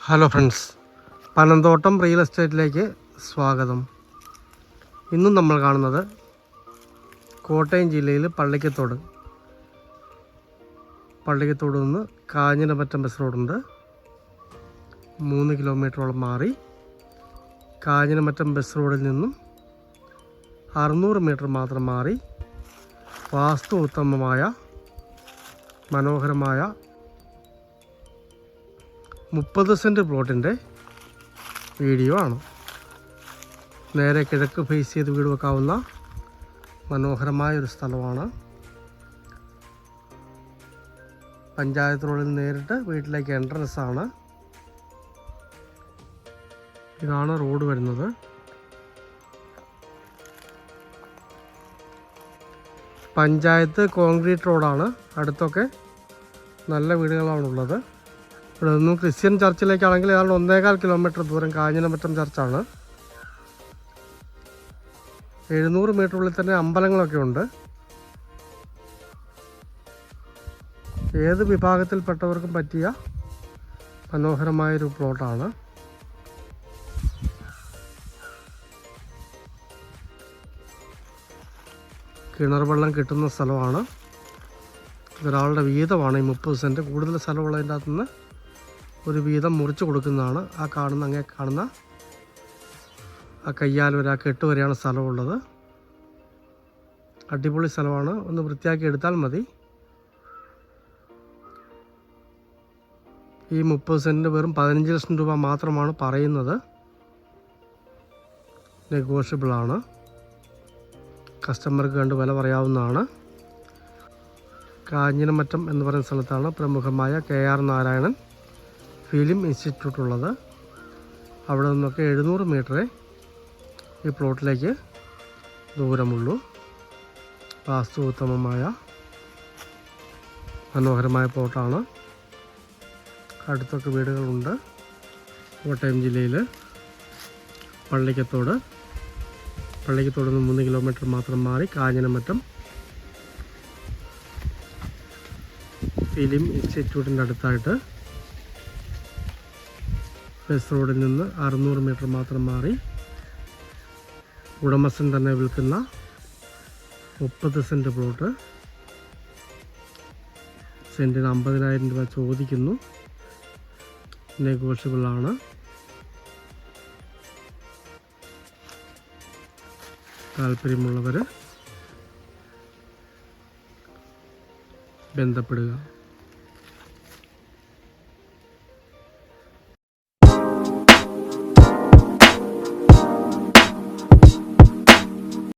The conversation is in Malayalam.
ഹലോ ഫ്രണ്ട്സ്, പനന്തോട്ടം റിയൽ എസ്റ്റേറ്റിലേക്ക് സ്വാഗതം. ഇന്നും നമ്മൾ കാണുന്നത് കോട്ടയം ജില്ലയിൽ പള്ളിക്കത്തോട് നിന്ന് കാഞ്ഞിരമറ്റം ബസ് റോഡുണ്ട്. 3 കിലോമീറ്ററോളം മാറി കാഞ്ഞിരമറ്റം ബസ് റോഡിൽ നിന്നും 600 മീറ്റർ മാത്രം മാറി വാസ്തു ഉത്തമമായ മനോഹരമായ 30 സെൻറ്റ് പ്ലോട്ടിൻ്റെ വീഡിയോ ആണ്. നേരെ കിഴക്ക് ഫേസ് ചെയ്ത് വീട് വെക്കാവുന്ന മനോഹരമായൊരു സ്ഥലമാണ്. പഞ്ചായത്ത് റോഡിൽ നേരിട്ട് വീട്ടിലേക്ക് എൻട്രൻസ് ആണ്. ഇതാണ് റോഡ് വരുന്നത്. പഞ്ചായത്ത് കോൺക്രീറ്റ് റോഡാണ്. അടുത്തൊക്കെ നല്ല വീടുകളാണുള്ളത്. ഇവിടെ നിന്നും ക്രിസ്ത്യൻ ചർച്ചിലേക്കാണെങ്കിൽ ഏതാണ്ട് 1.25 കിലോമീറ്റർ ദൂരം കാഞ്ഞിരമറ്റം ചർച്ചാണ്. 700 മീറ്ററുള്ളിൽ തന്നെ അമ്പലങ്ങളൊക്കെ ഉണ്ട്. ഏത് വിഭാഗത്തിൽപ്പെട്ടവർക്കും പറ്റിയ മനോഹരമായൊരു പ്ലോട്ടാണ്. കിണർ വെള്ളം കിട്ടുന്ന സ്ഥലമാണ്. ഒരാളുടെ വീതമാണ് ഈ 30 സെൻറ്റ്. കൂടുതൽ സ്ഥലമുള്ളതിൻ്റെ അകത്തു നിന്ന് ഒരു വീതം മുറിച്ച് കൊടുക്കുന്നതാണ്. അങ്ങേ കാണുന്ന ആ കയ്യാൽ വരെ, ആ കെട്ട് വരെയാണ് സ്ഥലമുള്ളത്. അടിപൊളി സ്ഥലമാണ്. ഒന്ന് വൃത്തിയാക്കി എടുത്താൽ മതി. ഈ 30 സെൻറ്റിന് വെറും 15 ലക്ഷം രൂപ മാത്രമാണ് പറയുന്നത്. നെഗോഷ്യബിളാണ്. കസ്റ്റമർക്ക് കണ്ട് വില പറയാവുന്നതാണ്. കാഞ്ഞിരമറ്റം എന്ന് പറയുന്ന സ്ഥലത്താണ് പ്രമുഖമായ KR നാരായണൻ ഫിലിം ഇൻസ്റ്റിറ്റ്യൂട്ട് ഉള്ളത്. അവിടെ നിന്നൊക്കെ 700 മീറ്ററേ ഈ പ്ലോട്ടിലേക്ക് ദൂരമുള്ളൂ. വാസ്തു ഉത്തമമായ മനോഹരമായ പ്ലോട്ടാണ്. അടുത്തൊക്കെ വീടുകളുണ്ട്. കോട്ടയം ജില്ലയിൽ പള്ളിക്കത്തോട് നിന്ന് 3 കിലോമീറ്റർ മാത്രം മാറി കാഞ്ഞിരമറ്റം ഫിലിം ഇൻസ്റ്റിറ്റ്യൂട്ടിൻ്റെ അടുത്തായിട്ട് ബസ് റോഡിൽ നിന്ന് 600 മീറ്റർ മാത്രം മാറി ഉടമസ്ഥൻ തന്നെ വിൽക്കുന്ന 30 സെൻറ്റ് പ്ലോട്ട്. സെൻറ്റിന് 50,000 രൂപ ചോദിക്കുന്നു. നെഗോഷ്യബിളാണ്. താല്പര്യമുള്ളവർ ബന്ധപ്പെടുക.